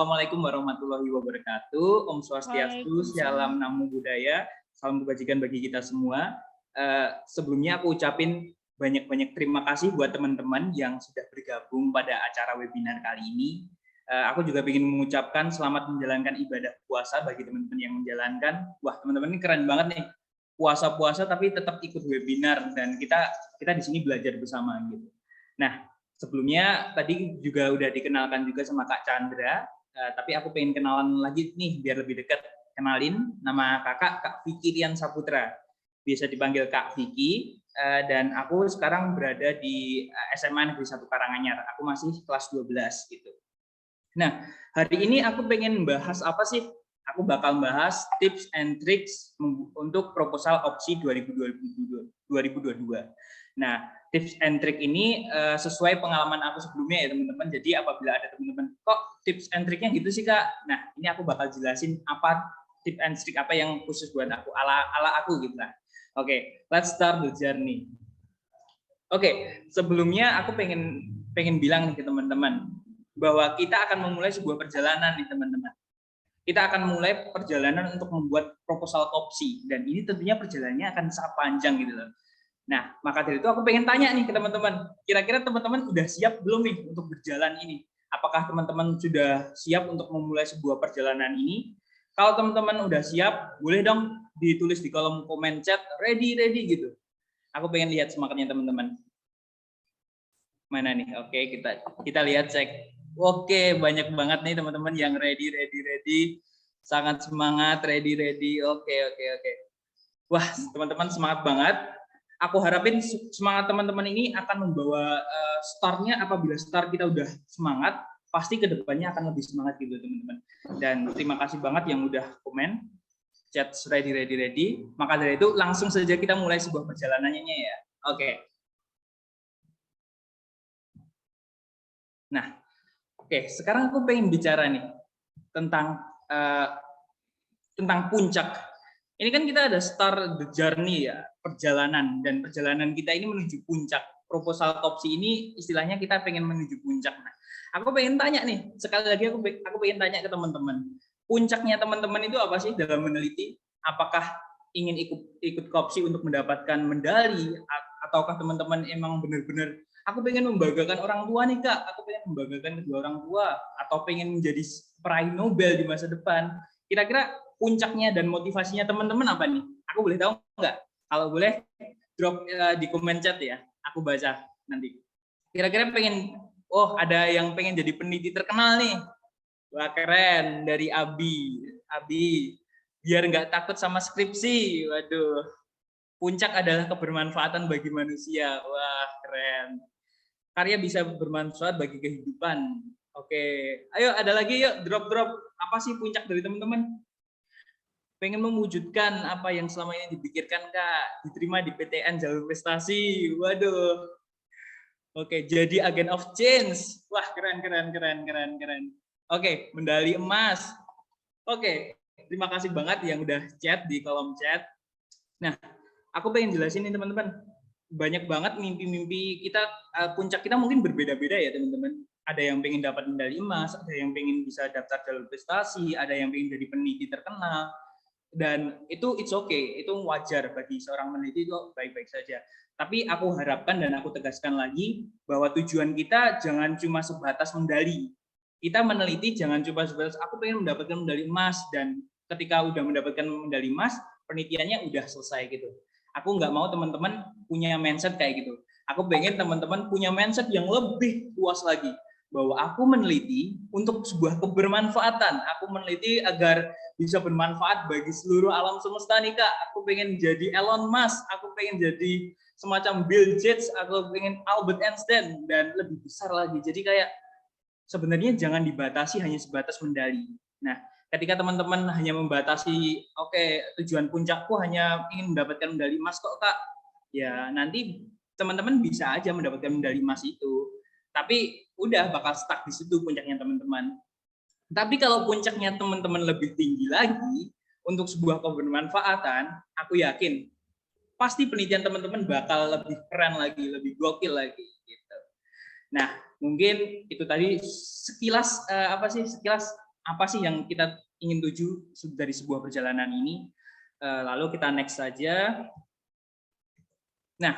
Assalamualaikum warahmatullahi wabarakatuh. Om Swastiastu, Salam Namo Buddhaya, salam kebajikan bagi kita semua. Sebelumnya aku ucapin banyak-banyak terima kasih buat teman-teman yang sudah bergabung pada acara webinar kali ini. Aku juga ingin mengucapkan selamat menjalankan ibadah puasa bagi teman-teman yang menjalankan. Wah, teman-teman ini keren banget nih. Puasa-puasa tapi tetap ikut webinar dan kita di sini belajar bersama gitu. Nah, sebelumnya tadi juga udah dikenalkan juga sama Kak Chandra. Tapi aku pengen kenalan lagi nih biar lebih dekat. Kenalin, nama kakak Kak Vicky Rian Saputra, biasa dipanggil Kak Vicky, dan aku sekarang berada di SMA Negeri 1 Karanganyar. Aku masih kelas 12 gitu. Nah, hari ini aku pengen bahas apa sih? Aku bakal bahas tips and tricks untuk proposal opsi 2022. Nah, tips and trick ini sesuai pengalaman aku sebelumnya ya teman-teman. Jadi apabila ada teman-teman, kok tips and tricknya gitu sih Kak? Nah, ini aku bakal jelasin apa tips and trick apa yang khusus buat aku, ala aku gitu lah. Oke, let's start the journey. Oke, sebelumnya aku pengen bilang nih ke teman-teman bahwa kita akan memulai sebuah perjalanan nih teman-teman. Kita akan mulai perjalanan untuk membuat proposal opsi dan ini tentunya perjalanannya akan sangat panjang gitu loh. Nah, maka dari itu aku pengen tanya nih ke teman-teman, kira-kira teman-teman udah siap belum nih untuk berjalan ini? Apakah teman-teman sudah siap untuk memulai sebuah perjalanan ini? Kalau teman-teman udah siap, boleh dong ditulis di kolom komen chat, ready gitu. Aku pengen lihat semangatnya teman-teman. Mana nih? Oke, kita lihat cek. Oke, banyak banget nih teman-teman yang ready. Sangat semangat, ready. Oke. Wah, teman-teman semangat banget. Aku harapin semangat teman-teman ini akan membawa startnya. Apabila start kita udah semangat, pasti kedepannya akan lebih semangat gitu teman-teman. Dan terima kasih banget yang udah komen chat ready. Maka dari itu langsung saja kita mulai sebuah perjalanannya ya. Oke. Nah, oke, sekarang aku pengen bicara nih tentang puncak. Ini kan kita ada start the journey ya, perjalanan, dan perjalanan kita ini menuju puncak. Proposal opsi ini istilahnya kita pengen menuju puncak. Nah, aku pengen tanya nih, sekali lagi aku pengen tanya ke teman-teman. Puncaknya teman-teman itu apa sih dalam meneliti? Apakah ingin ikut kopsi untuk mendapatkan medali, ataukah teman-teman emang benar-benar aku pengen membanggakan orang tua nih Kak, aku pengen membanggakan kedua orang tua, atau pengen menjadi peraih Nobel di masa depan. Kira-kira puncaknya dan motivasinya teman-teman apa nih? Aku boleh tahu nggak? Kalau boleh, drop di komen chat ya, aku baca nanti. Kira-kira ada yang pengen jadi peneliti terkenal nih. Wah keren, dari Abi, biar nggak takut sama skripsi. Waduh, puncak adalah kebermanfaatan bagi manusia. Wah keren. Karya bisa bermanfaat bagi kehidupan. Oke, ayo ada lagi yuk, drop. Apa sih puncak dari teman-teman? Pengen mewujudkan apa yang selama ini dipikirkan Kak, diterima di PTN Jalur Prestasi. Waduh. Oke, jadi agen of change. Wah, keren. Oke, medali emas. Oke, terima kasih banget yang udah chat di kolom chat. Nah, aku pengen jelasin nih teman-teman. Banyak banget mimpi-mimpi kita, puncak kita mungkin berbeda-beda ya teman-teman. Ada yang pengen dapat medali emas, ada yang pengen bisa daftar jalur prestasi, ada yang pengen jadi peneliti terkenal. Dan itu it's okay, itu wajar bagi seorang peneliti, itu baik-baik saja. Tapi aku harapkan dan aku tegaskan lagi bahwa tujuan kita jangan cuma sebatas medali. Kita meneliti jangan cuma sebatas aku pengen mendapatkan medali emas dan ketika udah mendapatkan medali emas, penelitiannya udah selesai gitu. Aku nggak mau teman-teman punya mindset kayak gitu. Aku pengen teman-teman punya mindset yang lebih luas lagi. Bahwa aku meneliti untuk sebuah kebermanfaatan. Aku meneliti agar bisa bermanfaat bagi seluruh alam semesta nih Kak. Aku pengen jadi Elon Musk, aku pengen jadi semacam Bill Gates, aku pengen Albert Einstein, dan lebih besar lagi. Jadi kayak sebenarnya jangan dibatasi hanya sebatas medali. Nah, ketika teman-teman hanya membatasi, tujuan puncakku hanya ingin mendapatkan medali emas kok Kak, ya nanti teman-teman bisa aja mendapatkan medali emas itu. Tapi udah bakal stuck di situ puncaknya teman-teman. Tapi kalau puncaknya teman-teman lebih tinggi lagi untuk sebuah kebermanfaatan, aku yakin pasti penelitian teman-teman bakal lebih keren lagi, lebih gokil lagi gitu. Nah, mungkin itu tadi sekilas apa sih yang kita ingin tuju dari sebuah perjalanan ini. Lalu kita next saja. Nah,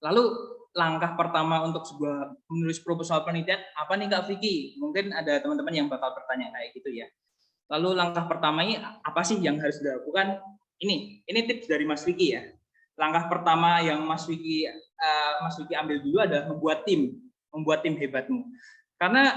lalu langkah pertama untuk sebuah menulis proposal penelitian apa nih Kak Vicky? Mungkin ada teman-teman yang bakal bertanya kayak gitu ya. Lalu langkah pertama ini apa sih yang harus dilakukan? Ini tips dari Mas Vicky ya. Langkah pertama yang Mas Vicky ambil dulu adalah membuat tim hebatmu. Karena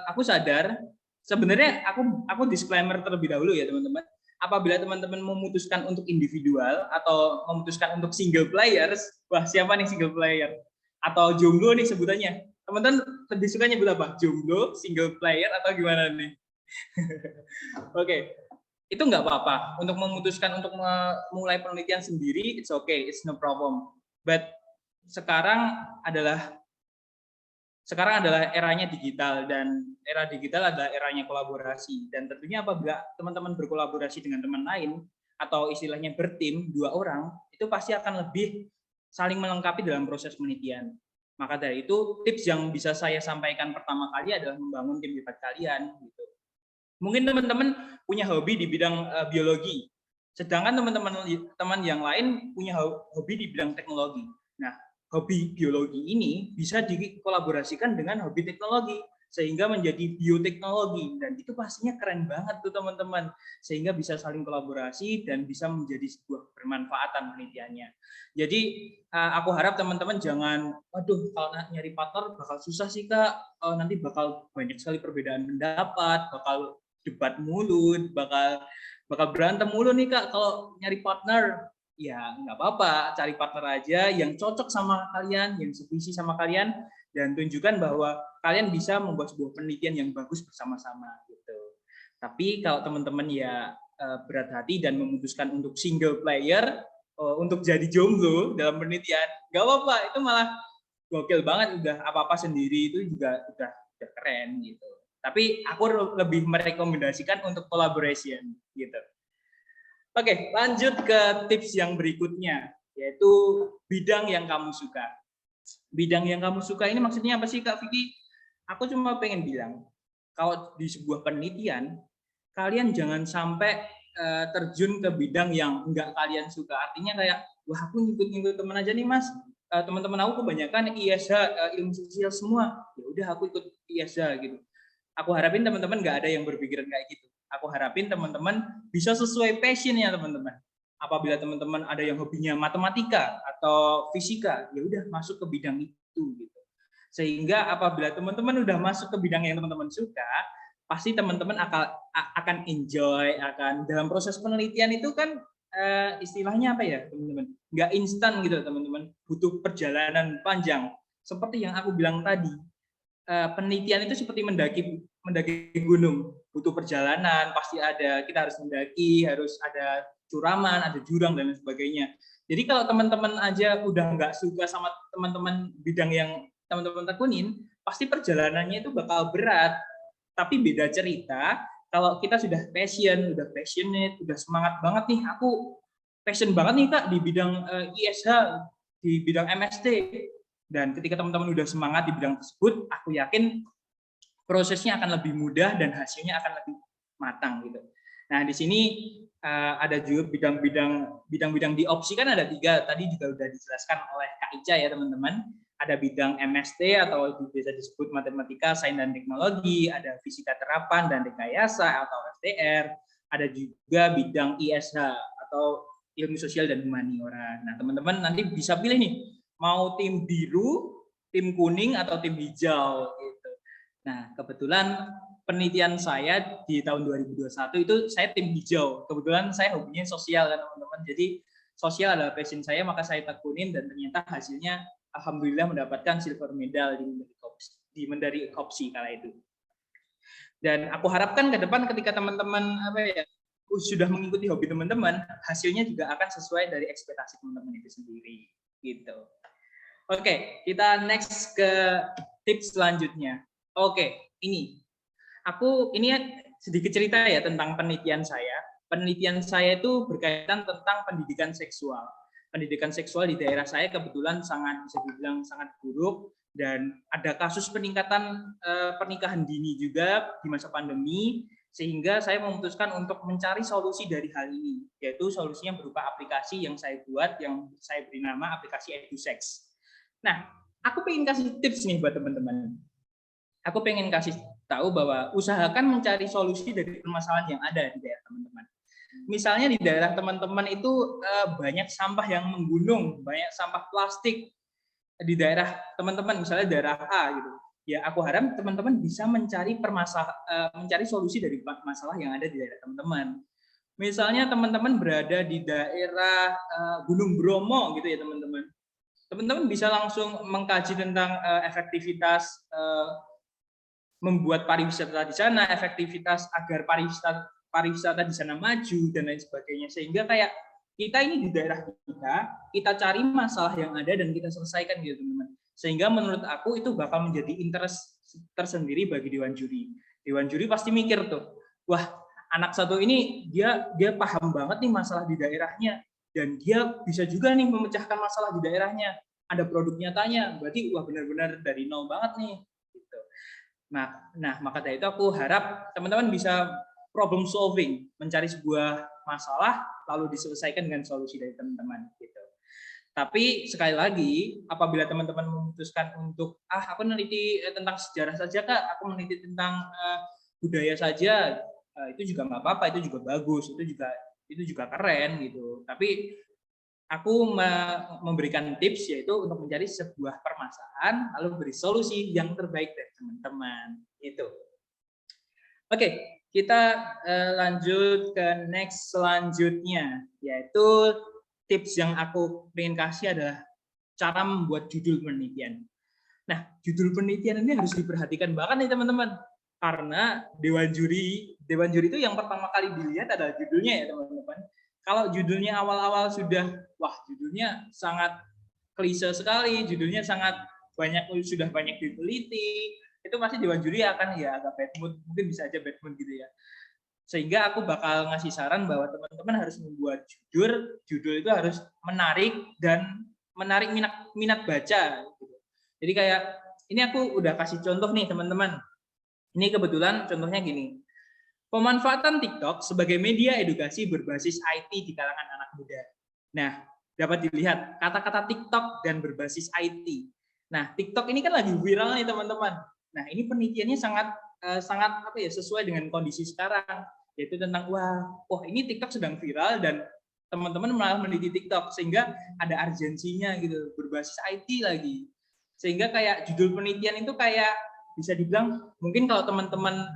aku sadar sebenarnya aku disclaimer terlebih dahulu ya teman-teman. Apabila teman-teman memutuskan untuk individual atau memutuskan untuk single players, wah siapa nih single player? Atau jomblo nih sebutannya. Teman-teman lebih suka nyebut apa? Jomblo, single player, atau gimana nih? Oke, itu nggak apa-apa. Untuk memutuskan untuk memulai penelitian sendiri, it's okay, it's no problem. But sekarang adalah eranya digital, dan era digital adalah eranya kolaborasi. Dan tentunya apabila teman-teman berkolaborasi dengan teman lain atau istilahnya bertim 2 orang, itu pasti akan lebih saling melengkapi dalam proses penelitian. Maka dari itu tips yang bisa saya sampaikan pertama kali adalah membangun tim hebat kalian gitu. Mungkin teman-teman punya hobi di bidang biologi, sedangkan teman-teman yang lain punya hobi di bidang teknologi. Nah, hobi biologi ini bisa dikolaborasikan dengan hobi teknologi sehingga menjadi bioteknologi, dan itu pastinya keren banget tuh teman-teman, sehingga bisa saling kolaborasi dan bisa menjadi sebuah bermanfaatan penelitiannya. Jadi aku harap teman-teman jangan, waduh kalau nyari partner bakal susah sih Kak, nanti bakal banyak sekali perbedaan pendapat, bakal debat mulu, bakal berantem mulu nih Kak kalau nyari partner. Ya nggak apa-apa, cari partner aja yang cocok sama kalian, yang sevisi sama kalian, dan tunjukkan bahwa kalian bisa membuat sebuah penelitian yang bagus bersama-sama gitu. Tapi kalau teman-teman ya berat hati dan memutuskan untuk single player, untuk jadi jomblo dalam penelitian, nggak apa-apa, itu malah gokil banget, udah apa-apa sendiri itu juga udah keren gitu. Tapi aku lebih merekomendasikan untuk collaboration gitu. Oke, lanjut ke tips yang berikutnya, yaitu bidang yang kamu suka. Bidang yang kamu suka ini maksudnya apa sih Kak Vicky? Aku cuma pengen bilang, kalau di sebuah penelitian, kalian jangan sampai terjun ke bidang yang enggak kalian suka. Artinya kayak, wah aku ngikut-ngikut teman aja nih Mas. Teman-teman aku kebanyakan ISH, ilmu sosial semua. Ya udah aku ikut ISH gitu. Aku harapin teman-teman nggak ada yang berpikiran kayak gitu. Aku harapin teman-teman bisa sesuai passion-nya teman-teman. Apabila teman-teman ada yang hobinya matematika atau fisika, ya udah masuk ke bidang itu gitu. Sehingga apabila teman-teman udah masuk ke bidang yang teman-teman suka, pasti teman-teman akan enjoy, akan dalam proses penelitian itu kan istilahnya apa ya teman-teman? Nggak instan gitu teman-teman, butuh perjalanan panjang. Seperti yang aku bilang tadi, penelitian itu seperti mendaki gunung, butuh perjalanan, pasti ada, kita harus mendaki, harus ada curaman, ada jurang dan lain sebagainya. Jadi kalau teman-teman aja udah nggak suka sama teman-teman bidang yang teman-teman tekunin, pasti perjalanannya itu bakal berat. Tapi beda cerita kalau kita sudah passion, udah passionate, udah semangat banget nih, aku passion banget nih Kak di bidang ISH, di bidang MST. Dan ketika teman-teman udah semangat di bidang tersebut, aku yakin prosesnya akan lebih mudah dan hasilnya akan lebih matang gitu. Nah, di sini ada juga bidang-bidang di opsi kan ada 3, tadi juga udah dijelaskan oleh Kak Ica ya teman-teman. Ada bidang MST atau bisa disebut matematika, sains dan teknologi, ada fisika terapan dan rekayasa atau FTR, ada juga bidang ISH atau ilmu sosial dan humaniora. Nah, teman-teman nanti bisa pilih nih, mau tim biru, tim kuning atau tim hijau gitu. Nah, kebetulan penelitian saya di tahun 2021 itu saya tim hijau. Kebetulan saya hobinya sosial kan teman-teman. Jadi sosial adalah passion saya, maka saya tekunin dan ternyata hasilnya alhamdulillah mendapatkan silver medal di Mendari Kopsi kala itu. Dan aku harapkan ke depan ketika teman-teman sudah mengikuti hobi teman-teman, hasilnya juga akan sesuai dari ekspektasi teman-teman itu sendiri gitu. Oke, kita next ke tips selanjutnya. Oke, ini sedikit cerita ya tentang penelitian saya. Penelitian saya itu berkaitan tentang pendidikan seksual. Pendidikan seksual di daerah saya kebetulan bisa dibilang sangat buruk, dan ada kasus peningkatan pernikahan dini juga di masa pandemi, Sehingga saya memutuskan untuk mencari solusi dari hal ini, yaitu solusinya berupa aplikasi yang saya buat, yang saya beri nama aplikasi EduSex. Nah, aku pengen kasih tips nih buat teman-teman. Aku pengen kasih tahu bahwa usahakan mencari solusi dari permasalahan yang ada di daerah teman-teman. Misalnya di daerah teman-teman itu banyak sampah yang menggunung, banyak sampah plastik di daerah teman-teman, misalnya daerah A gitu. Ya, aku harap teman-teman bisa mencari mencari solusi dari masalah yang ada di daerah teman-teman. Misalnya teman-teman berada di daerah Gunung Bromo gitu ya teman-teman. Teman-teman bisa langsung mengkaji tentang efektivitas membuat pariwisata di sana, efektivitas agar pariwisata di sana maju dan lain sebagainya. Sehingga kayak kita ini di daerah kita cari masalah yang ada dan kita selesaikan gitu teman-teman. Sehingga menurut aku itu bakal menjadi interest tersendiri bagi dewan juri. Dewan juri pasti mikir tuh, wah anak satu ini dia paham banget nih masalah di daerahnya dan dia bisa juga nih memecahkan masalah di daerahnya. Ada produk nyatanya, berarti wah benar-benar dari nol banget nih. Gitu. Nah maka dari itu aku harap teman-teman bisa problem solving, mencari sebuah masalah lalu diselesaikan dengan solusi dari teman-teman. Gitu. Tapi sekali lagi, apabila teman-teman memutuskan untuk aku meneliti tentang sejarah saja Kak, aku meneliti tentang budaya saja, itu juga nggak apa-apa, itu juga bagus, itu juga keren gitu. Tapi aku memberikan tips yaitu untuk mencari sebuah permasalahan lalu beri solusi yang terbaik dari teman-teman. Itu. Oke, kita lanjut ke next selanjutnya, yaitu tips yang aku ingin kasih adalah cara membuat judul penelitian. Nah, judul penelitian ini harus diperhatikan banget nih teman-teman, karena dewan juri itu yang pertama kali dilihat adalah judulnya ya teman-teman. Kalau judulnya awal-awal wah judulnya sangat klise sekali, judulnya sudah banyak diteliti, itu pasti dewan juri akan ya agak bad mood, mungkin bisa aja bad mood gitu ya. Sehingga aku bakal ngasih saran bahwa teman-teman harus membuat judul itu harus menarik dan menarik minat baca. Jadi kayak ini aku udah kasih contoh nih teman-teman. Ini kebetulan contohnya gini. Pemanfaatan TikTok sebagai media edukasi berbasis IT di kalangan anak muda. Nah, dapat dilihat kata-kata TikTok dan berbasis IT. Nah, TikTok ini kan lagi viral nih teman-teman. Nah, ini penelitiannya sangat sesuai dengan kondisi sekarang, yaitu tentang ini TikTok sedang viral dan teman-teman malah meneliti TikTok sehingga ada urgensinya gitu, berbasis IT lagi. Sehingga kayak judul penelitian itu kayak bisa dibilang mungkin kalau teman-teman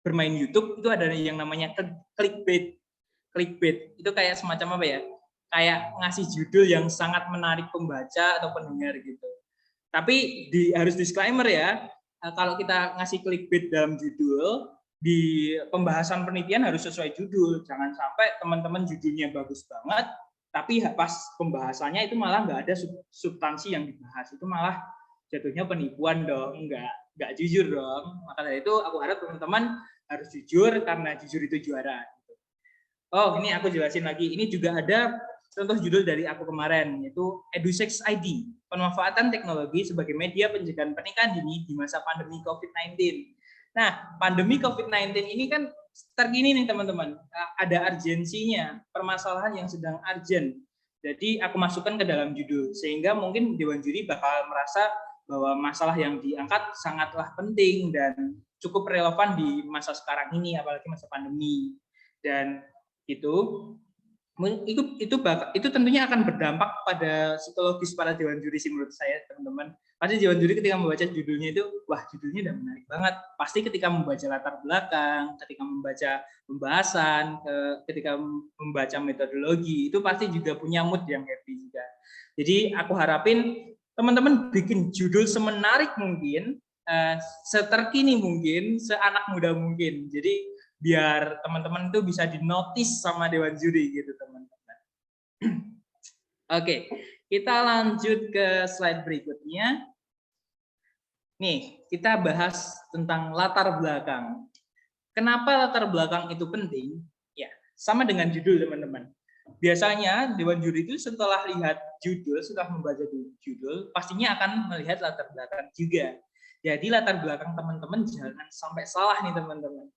bermain YouTube itu ada yang namanya clickbait. Clickbait itu kayak semacam apa ya? Kayak ngasih judul yang sangat menarik pembaca atau pendengar gitu. Tapi harus disclaimer ya, kalau kita ngasih clickbait dalam judul, di pembahasan penelitian harus sesuai judul. Jangan sampai teman-teman judulnya bagus banget, tapi pas pembahasannya itu malah nggak ada substansi yang dibahas. Itu malah jatuhnya penipuan dong, nggak jujur dong. Maka dari itu aku harap teman-teman harus jujur, karena jujur itu juara. Oh, ini aku jelasin lagi. Ini juga ada contoh judul dari aku kemarin, yaitu EduSex ID, pemanfaatan teknologi sebagai media pencegahan pernikahan dini di masa pandemi COVID-19. Nah, pandemi COVID-19 ini kan terkini nih teman-teman, ada urgensinya, permasalahan yang sedang urgent. Jadi aku masukkan ke dalam judul, sehingga mungkin Dewan Juri bakal merasa bahwa masalah yang diangkat sangatlah penting dan cukup relevan di masa sekarang ini, apalagi masa pandemi. Dan itu tentunya akan berdampak pada psikologis para dewan juri sih menurut saya teman-teman. Pasti dewan juri ketika membaca judulnya itu, wah judulnya udah menarik banget. Pasti ketika membaca latar belakang, ketika membaca pembahasan, ketika membaca metodologi, itu pasti juga punya mood yang happy juga. Jadi aku harapin teman-teman bikin judul semenarik mungkin, seterkini mungkin, seanak muda mungkin. Jadi biar teman-teman itu bisa dinotis sama dewan juri gitu teman-teman. Oke, kita lanjut ke slide berikutnya. Nih, kita bahas tentang latar belakang. Kenapa latar belakang itu penting? Ya, sama dengan judul teman-teman. Biasanya dewan juri itu setelah lihat judul, setelah membaca judul, pastinya akan melihat latar belakang juga. Jadi latar belakang teman-teman jangan sampai salah nih teman-teman.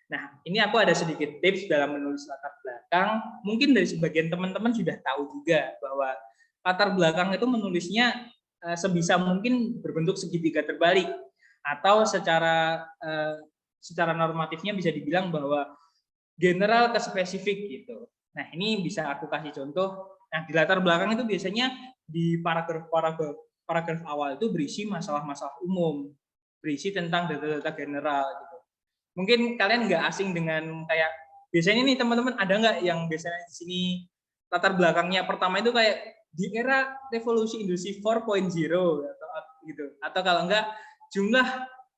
Nah, ini aku ada sedikit tips dalam menulis latar belakang. Mungkin dari sebagian teman-teman sudah tahu juga bahwa latar belakang itu menulisnya sebisa mungkin berbentuk segitiga terbalik, atau secara normatifnya bisa dibilang bahwa general ke spesifik gitu. Nah, ini bisa aku kasih contoh. Nah, di latar belakang itu biasanya di paragraf awal itu berisi masalah-masalah umum, berisi tentang data-data general gitu. Mungkin kalian nggak asing dengan kayak biasanya nih teman-teman, ada nggak yang biasanya di sini latar belakangnya pertama itu kayak di era revolusi industri 4.0 atau gitu, atau kalau enggak jumlah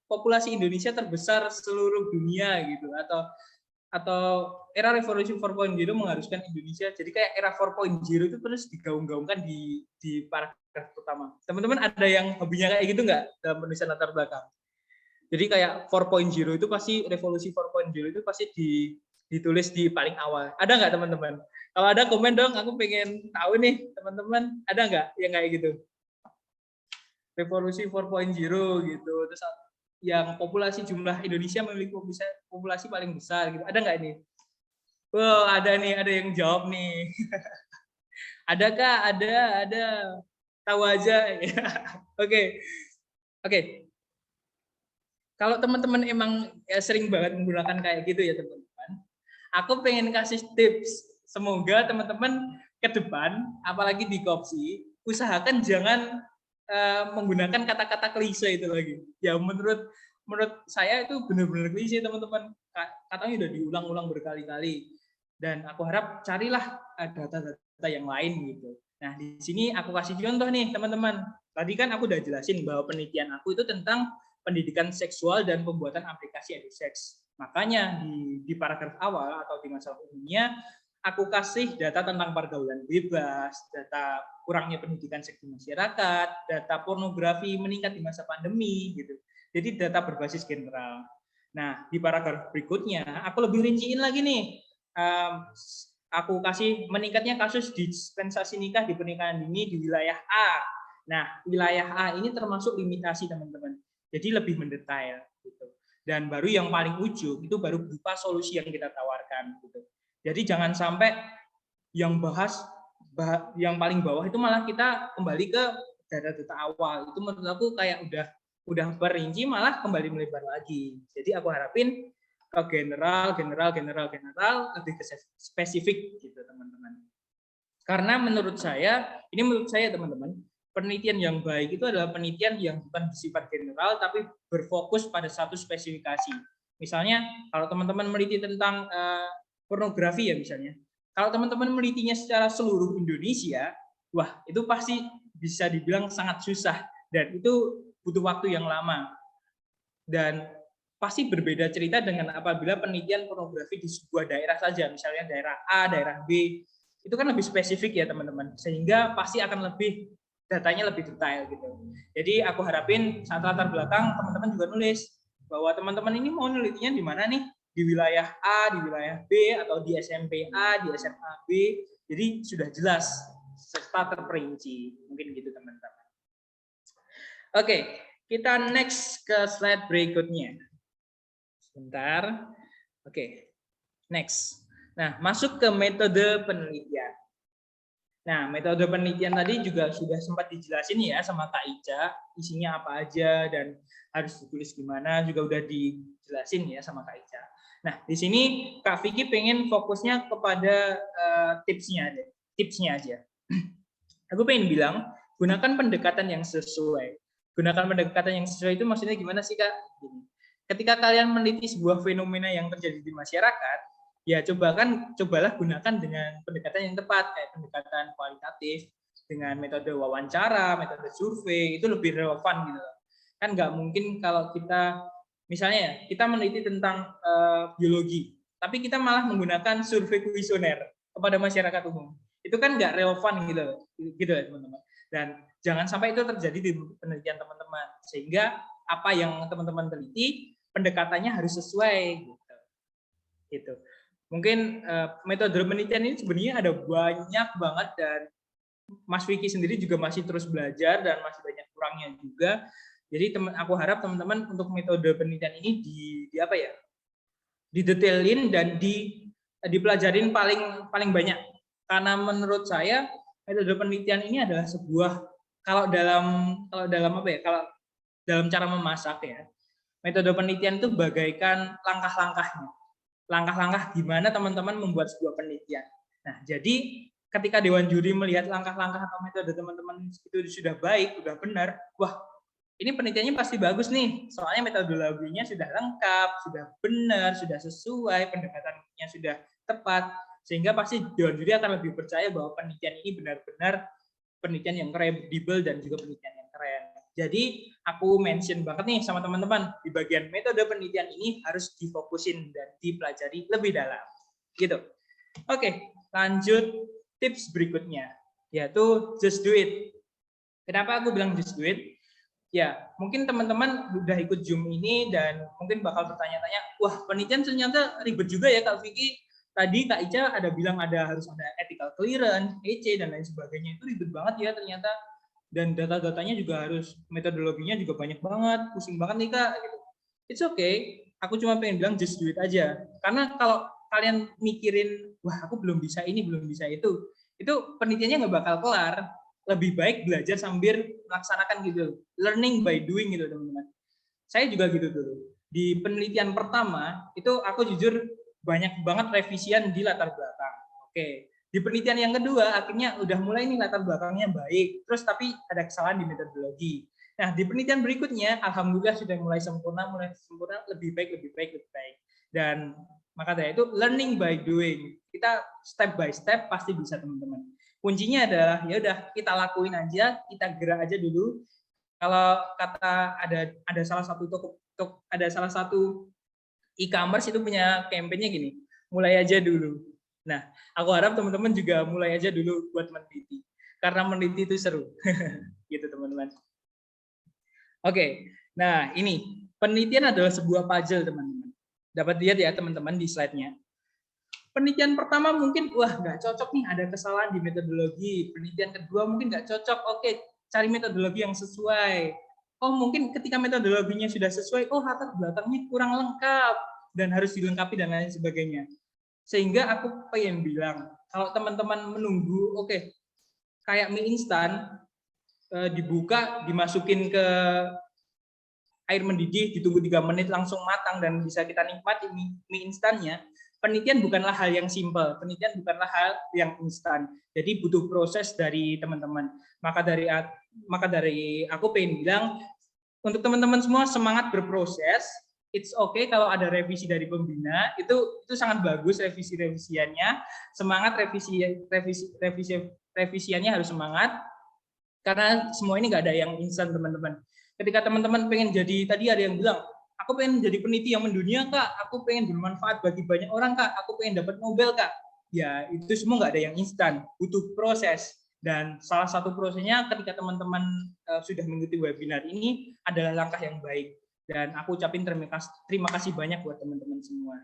populasi Indonesia terbesar seluruh dunia gitu, atau era revolusi 4.0 mengharuskan Indonesia. Jadi kayak era 4.0 itu terus digaung-gaungkan di paragraf pertama. Teman-teman ada yang hobinya kayak gitu nggak dalam penulisan latar belakang? Jadi kayak 4.0 itu pasti, revolusi 4.0 itu pasti ditulis di paling awal. Ada nggak teman-teman? Kalau ada komen dong, aku pengen tahu nih teman-teman, ada nggak yang kayak gitu? Revolusi 4.0 gitu, terus yang populasi jumlah Indonesia memiliki populasi paling besar gitu. Ada nggak ini? Wow, ada nih, ada yang jawab nih. Adakah? Ada. Tahu aja. Oke. Oke. Kalau teman-teman emang sering banget menggunakan kayak gitu ya teman-teman, aku pengen kasih tips. Semoga teman-teman ke depan, apalagi di Kopsi, usahakan jangan menggunakan kata-kata klise itu lagi. Ya menurut saya itu benar-benar klise teman-teman. Katanya udah diulang-ulang berkali-kali. Dan aku harap carilah data-data yang lain gitu. Nah di sini aku kasih contoh nih teman-teman. Tadi kan aku udah jelasin bahwa penelitian aku itu tentang pendidikan seksual dan pembuatan aplikasi eduseks. Makanya di paragraf awal atau di masalah umumnya, aku kasih data tentang pergaulan bebas, data kurangnya pendidikan seks di masyarakat, data pornografi meningkat di masa pandemi, gitu. Jadi data berbasis general. Nah, di paragraf berikutnya, aku lebih rinciin lagi nih. Aku kasih meningkatnya kasus dispensasi nikah di pernikahan dini di wilayah A. Nah, wilayah A ini termasuk limitasi teman-teman. Jadi lebih mendetail gitu. Dan baru yang paling ujung itu baru berupa solusi yang kita tawarkan gitu. Jadi jangan sampai yang yang paling bawah itu malah kita kembali ke data-data awal. Itu menurut aku kayak udah berinci malah kembali melebar lagi. Jadi aku harapin ke general lebih ke spesifik gitu teman-teman. Karena menurut saya teman-teman, penelitian yang baik itu adalah penelitian yang bukan bersifat general tapi berfokus pada satu spesifikasi. Misalnya kalau teman-teman meneliti tentang pornografi ya misalnya, kalau teman-teman menelitinya secara seluruh Indonesia, wah itu pasti bisa dibilang sangat susah dan itu butuh waktu yang lama. Dan pasti berbeda cerita dengan apabila penelitian pornografi di sebuah daerah saja, misalnya daerah A, daerah B, itu kan lebih spesifik ya teman-teman, sehingga pasti akan lebih datanya lebih detail gitu. Jadi aku harapin saat latar belakang teman-teman juga nulis bahwa teman-teman ini mau nelitinya di mana nih, di wilayah A, di wilayah B, atau di SMP A, di SMA B. Jadi sudah jelas serta terperinci. Mungkin gitu teman-teman. Oke, kita next ke slide berikutnya. Sebentar. Oke, next. Nah, masuk ke metode penelitian. Nah, metode penelitian tadi juga sudah sempat dijelasin ya sama Kak Ica, isinya apa aja dan harus ditulis gimana juga udah dijelasin ya sama Kak Ica. Nah, di sini Kak Vicky pengen fokusnya kepada tipsnya aja. Aku pengen bilang, gunakan pendekatan yang sesuai. Gunakan pendekatan yang sesuai itu maksudnya gimana sih Kak? Ketika kalian meneliti sebuah fenomena yang terjadi di masyarakat, ya cobalah gunakan dengan pendekatan yang tepat, kayak pendekatan kualitatif, dengan metode wawancara, metode survei, itu lebih relevan gitu. Kan nggak mungkin kalau kita, misalnya kita meneliti tentang biologi, tapi kita malah menggunakan survei kuesioner kepada masyarakat umum. Itu kan nggak relevan gitu ya teman-teman. Dan jangan sampai itu terjadi di penelitian teman-teman, sehingga apa yang teman-teman teliti pendekatannya harus sesuai gitu. Mungkin metode penelitian ini sebenarnya ada banyak banget dan Mas Vicky sendiri juga masih terus belajar dan masih banyak kurangnya juga. Jadi aku harap teman-teman untuk metode penelitian ini di apa ya, didetailin dan dipelajarin paling banyak. Karena menurut saya metode penelitian ini adalah sebuah, kalau dalam apa ya, kalau dalam cara memasak ya, metode penelitian itu bagaikan langkah-langkah gimana teman-teman membuat sebuah penelitian. Nah, jadi ketika Dewan Juri melihat langkah-langkah atau metode teman-teman itu sudah baik, sudah benar, wah ini penelitiannya pasti bagus nih, soalnya metodologinya sudah lengkap, sudah benar, sudah sesuai, pendekatannya sudah tepat, sehingga pasti Dewan Juri akan lebih percaya bahwa penelitian ini benar-benar penelitian yang kredibel dan juga penelitian yang keren. Jadi aku mention banget nih sama teman-teman, di bagian metode penelitian ini harus difokusin dan dipelajari lebih dalam. Gitu. Oke, lanjut tips berikutnya, yaitu just do it. Kenapa aku bilang just do it? Ya, mungkin teman-teman udah ikut Zoom ini dan mungkin bakal bertanya-tanya, wah penelitian ternyata ribet juga ya Kak Vicky. Tadi Kak Ica ada bilang harus ada ethical clearance, EC, dan lain sebagainya. Itu ribet banget ya ternyata. Dan data-datanya juga harus, metodologinya juga banyak banget, pusing banget nih Kak. Gitu. It's okay, aku cuma pengen bilang just do it aja. Karena kalau kalian mikirin, wah aku belum bisa ini, belum bisa itu penelitiannya nggak bakal kelar. Lebih baik belajar sambil melaksanakan gitu. Learning by doing gitu teman-teman. Saya juga gitu dulu. Di penelitian pertama, itu aku jujur banyak banget revisian di latar belakang. Oke. Di penelitian yang kedua, akhirnya udah mulai nih latar belakangnya baik, terus tapi ada kesalahan di metodologi. Nah, di penelitian berikutnya, alhamdulillah sudah mulai sempurna, lebih baik. Dan maka dari itu, learning by doing. Kita step by step pasti bisa teman-teman. Kuncinya adalah ya udah kita lakuin aja, kita gerak aja dulu. Kalau kata ada salah satu e-commerce itu punya campaign-nya gini, mulai aja dulu. Nah, aku harap teman-teman juga mulai aja dulu buat meneliti. Karena meneliti itu seru. Gitu, teman-teman. Oke, nah ini. Penelitian adalah sebuah puzzle, teman-teman. Dapat lihat ya, teman-teman, di slide-nya. Penelitian pertama mungkin, wah nggak cocok nih, ada kesalahan di metodologi. Penelitian kedua mungkin nggak cocok, oke, cari metodologi yang sesuai. Oh, mungkin ketika metodologinya sudah sesuai, oh latar belakangnya kurang lengkap, dan harus dilengkapi, dan lain sebagainya. Sehingga aku pengen bilang, kalau teman-teman menunggu, oke, kayak mie instan, dibuka, dimasukin ke air mendidih, ditunggu 3 menit langsung matang dan bisa kita nikmati mie instannya. Penelitian bukanlah hal yang simpel, penelitian bukanlah hal yang instan. Jadi butuh proses dari teman-teman. Maka dari aku pengen bilang, untuk teman-teman semua semangat berproses. It's okay kalau ada revisi dari pembina, itu sangat bagus revisiannya. Semangat revisiannya harus semangat, karena semua ini nggak ada yang instan teman-teman. Ketika teman-teman pengen jadi, tadi ada yang bilang, aku pengen jadi peneliti yang mendunia Kak, aku pengen bermanfaat bagi banyak orang Kak, aku pengen dapat Nobel Kak. Ya itu semua nggak ada yang instan, butuh proses. Dan salah satu prosesnya ketika teman-teman sudah mengikuti webinar ini adalah langkah yang baik. Dan aku ucapin terima kasih banyak buat teman-teman semua.